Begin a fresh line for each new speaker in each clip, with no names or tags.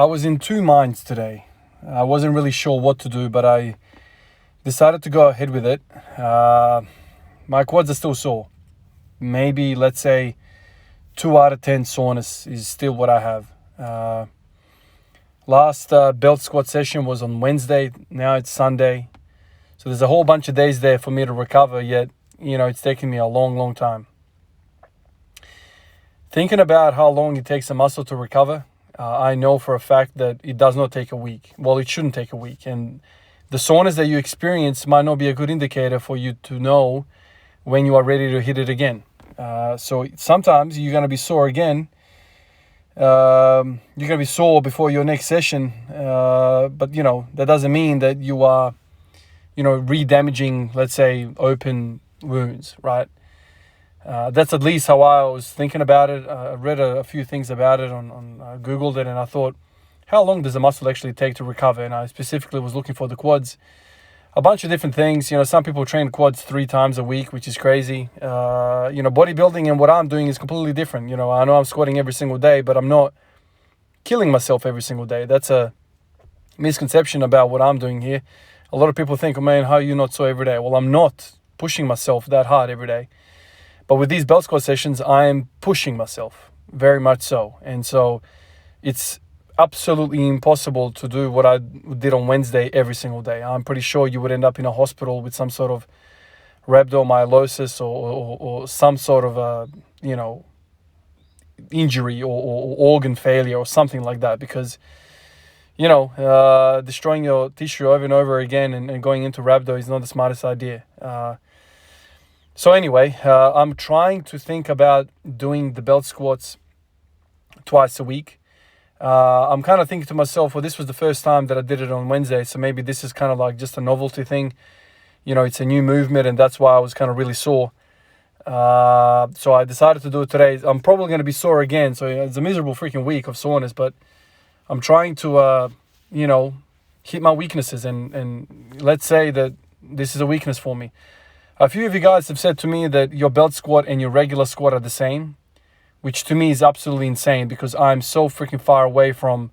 I was in two minds today. I wasn't really sure what to do, but I decided to go ahead with it. My quads are still sore. Maybe, let's say, 2 out of 10 soreness is still what I have. Last belt squat session was on Wednesday. Now it's Sunday. So there's a whole bunch of days there for me to recover, yet, it's taken me a long, long time. Thinking about how long it takes a muscle to recover, I know for a fact that it does not take a week. Well, it shouldn't take a week. And the soreness that you experience might not be a good indicator for you to know when you are ready to hit it again. So sometimes you're going to be sore again. You're going to be sore before your next session. But, that doesn't mean that you are, re-damaging, let's say, open wounds, right? That's at least how I was thinking about it. I read a few things about it I Googled it, and I thought, how long does a muscle actually take to recover? And I specifically was looking for the quads. A bunch of different things. Some people train quads 3 times a week, which is crazy. Bodybuilding and what I'm doing is completely different. I know I'm squatting every single day, but I'm not killing myself every single day. That's a misconception about what I'm doing here. A lot of people think, oh man, how are you not so every day? Well, I'm not pushing myself that hard every day. But with these belt squat sessions, I am pushing myself, very much so. And so it's absolutely impossible to do what I did on Wednesday every single day. I'm pretty sure you would end up in a hospital with some sort of rhabdomyolysis or some sort of, injury or organ failure or something like that. Because, destroying your tissue over and over again and going into rhabdo is not the smartest idea. So anyway, I'm trying to think about doing the belt squats twice a week. I'm kind of thinking to myself, well, this was the first time that I did it on Wednesday, so maybe this is kind of like just a novelty thing. It's a new movement, and that's why I was kind of really sore. So I decided to do it today. I'm probably going to be sore again, so it's a miserable freaking week of soreness, but I'm trying to, hit my weaknesses, and let's say that this is a weakness for me. A few of you guys have said to me that your belt squat and your regular squat are the same, which to me is absolutely insane because I'm so freaking far away from,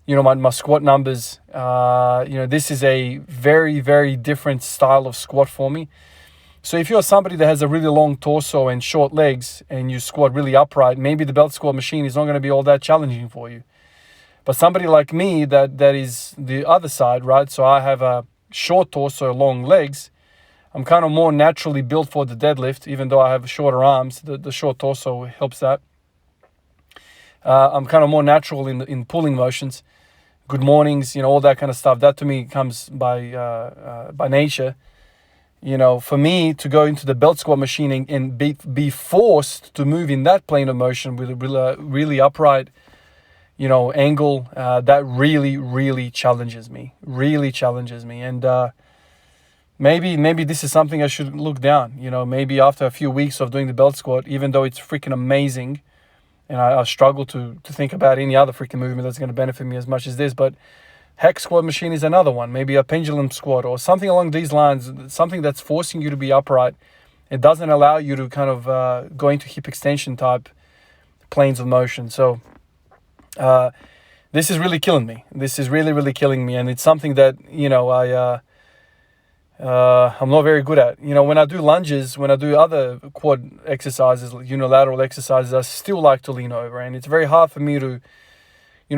my squat numbers. This is a very, very different style of squat for me. So if you're somebody that has a really long torso and short legs and you squat really upright, maybe the belt squat machine is not going to be all that challenging for you. But somebody like me that is the other side, right? So I have a short torso, long legs. I'm kind of more naturally built for the deadlift, even though I have shorter arms. The short torso helps that. I'm kind of more natural in pulling motions, good mornings, all that kind of stuff. That to me comes by nature. For me to go into the belt squat machine and be forced to move in that plane of motion with a really upright, angle, that really, really challenges me. And Maybe this is something I should look down. Maybe after a few weeks of doing the belt squat, even though it's freaking amazing, and I struggle to think about any other freaking movement that's going to benefit me as much as this, but hex squat machine is another one. Maybe a pendulum squat or something along these lines, something that's forcing you to be upright. It doesn't allow you to kind of go into hip extension type planes of motion. So this is really killing me. This is really, really killing me. And it's something that, I'm not very good at. When I do lunges, when I do other quad exercises, unilateral exercises, I still like to lean over, and it's very hard for me to,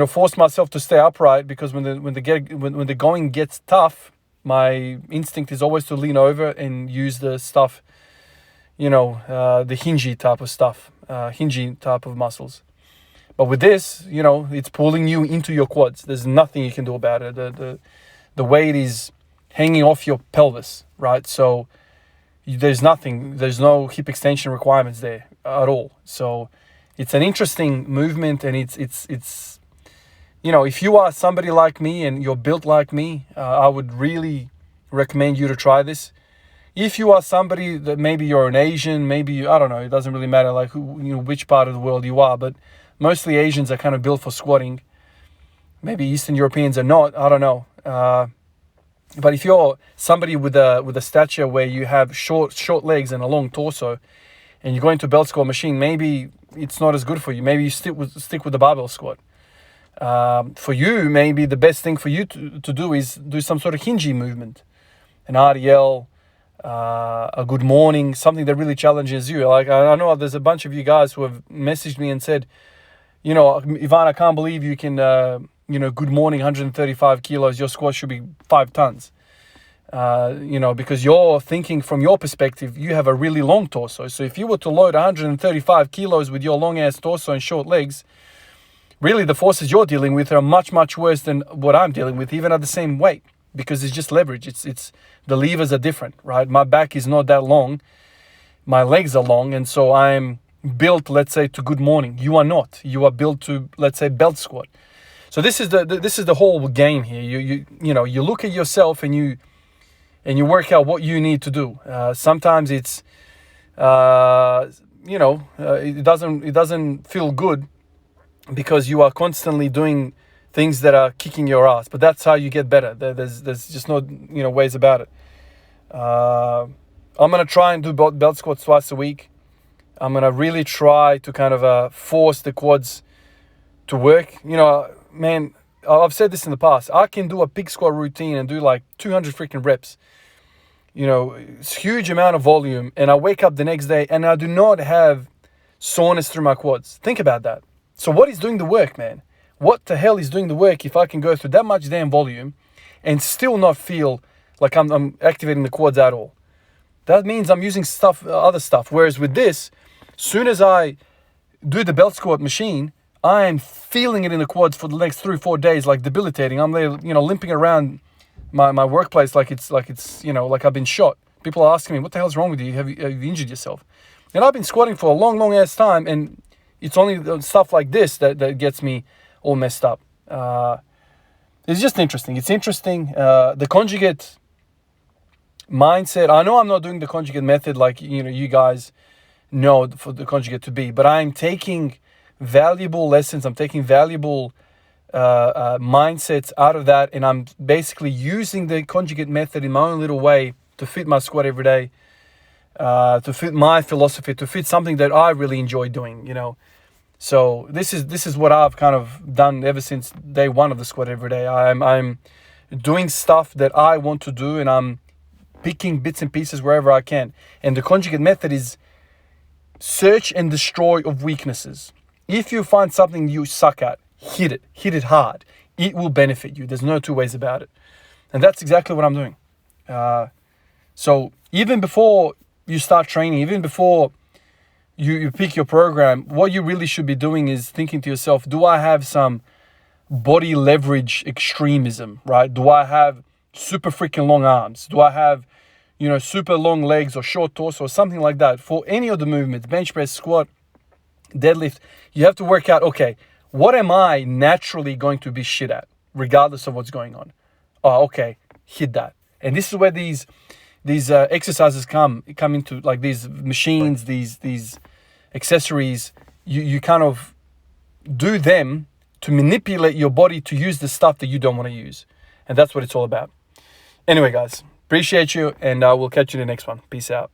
force myself to stay upright because when the going gets tough, my instinct is always to lean over and use the stuff, the hingy type of stuff, hingy type of muscles. But with this, it's pulling you into your quads. There's nothing you can do about it. The weight is hanging off your pelvis, right? So there's no hip extension requirements there at all. So it's an interesting movement, and it's if you are somebody like me and you're built like me, I would really recommend you to try this. If you are somebody that maybe you're an Asian, maybe I don't know, it doesn't really matter like who, which part of the world you are, but mostly Asians are kind of built for squatting. Maybe Eastern Europeans are not, I don't know. But if you're somebody with a stature where you have short legs and a long torso, and you're going to belt squat machine, maybe it's not as good for you. Maybe you stick with the barbell squat. For you, maybe the best thing for you to do is do some sort of hingy movement, an RDL, a good morning, something that really challenges you. Like I know there's a bunch of you guys who have messaged me and said, you know, Ivan, I can't believe you can, good morning, 135 kilos, your squat should be 5 tons. Because you're thinking from your perspective, you have a really long torso. So if you were to load 135 kilos with your long ass torso and short legs, really the forces you're dealing with are much, much worse than what I'm dealing with, even at the same weight, because it's just leverage. It's the levers are different, right? My back is not that long. My legs are long. And so I'm built, let's say, to good morning. You are not. You are built to, let's say, belt squat. So this is the whole game here. You look at yourself and you work out what you need to do. Sometimes it's it doesn't feel good because you are constantly doing things that are kicking your ass. But that's how you get better. There's just no ways about it. I'm gonna try and do belt squats twice a week. I'm gonna really try to kind of force the quads to work. Man, I've said this in the past. I can do a big squat routine and do like 200 freaking reps. It's a huge amount of volume, and I wake up the next day and I do not have soreness through my quads. Think about that. So what is doing the work, man? What the hell is doing the work if I can go through that much damn volume and still not feel like I'm activating the quads at all? That means I'm using other stuff. Whereas with this, soon as I do the belt squat machine, I am feeling it in the quads for the next 3 or 4 days, like debilitating. I'm there, limping around my workplace like it's like I've been shot. People are asking me, what the hell's wrong with you? Have you injured yourself? And I've been squatting for a long, long ass time, and it's only stuff like this that gets me all messed up. It's just interesting. It's interesting. The conjugate mindset. I know I'm not doing the conjugate method like you guys know for the conjugate to be, but I'm taking valuable lessons. I'm taking valuable mindsets out of that, and I'm basically using the conjugate method in my own little way to fit my squat every day, to fit my philosophy, to fit something that I really enjoy doing. So this is what I've kind of done ever since day one of the squat every day. I'm doing stuff that I want to do, and I'm picking bits and pieces wherever I can. And the conjugate method is search and destroy of weaknesses. If you find something you suck at, hit it hard. It will benefit you. There's no two ways about it. And that's exactly what I'm doing. So even before you start training, even before you pick your program, what you really should be doing is thinking to yourself, do I have some body leverage extremism, right? Do I have super freaking long arms? Do I have, super long legs or short torso or something like that? For any of the movements, bench press, squat, deadlift, you have to work out, okay, what am I naturally going to be shit at, regardless of what's going on? Oh, okay, hit that. And this is where these exercises come into, like these machines, these accessories. You kind of do them to manipulate your body to use the stuff that you don't want to use. And that's what it's all about. Anyway, guys, appreciate you, and we'll catch you in the next one. Peace out.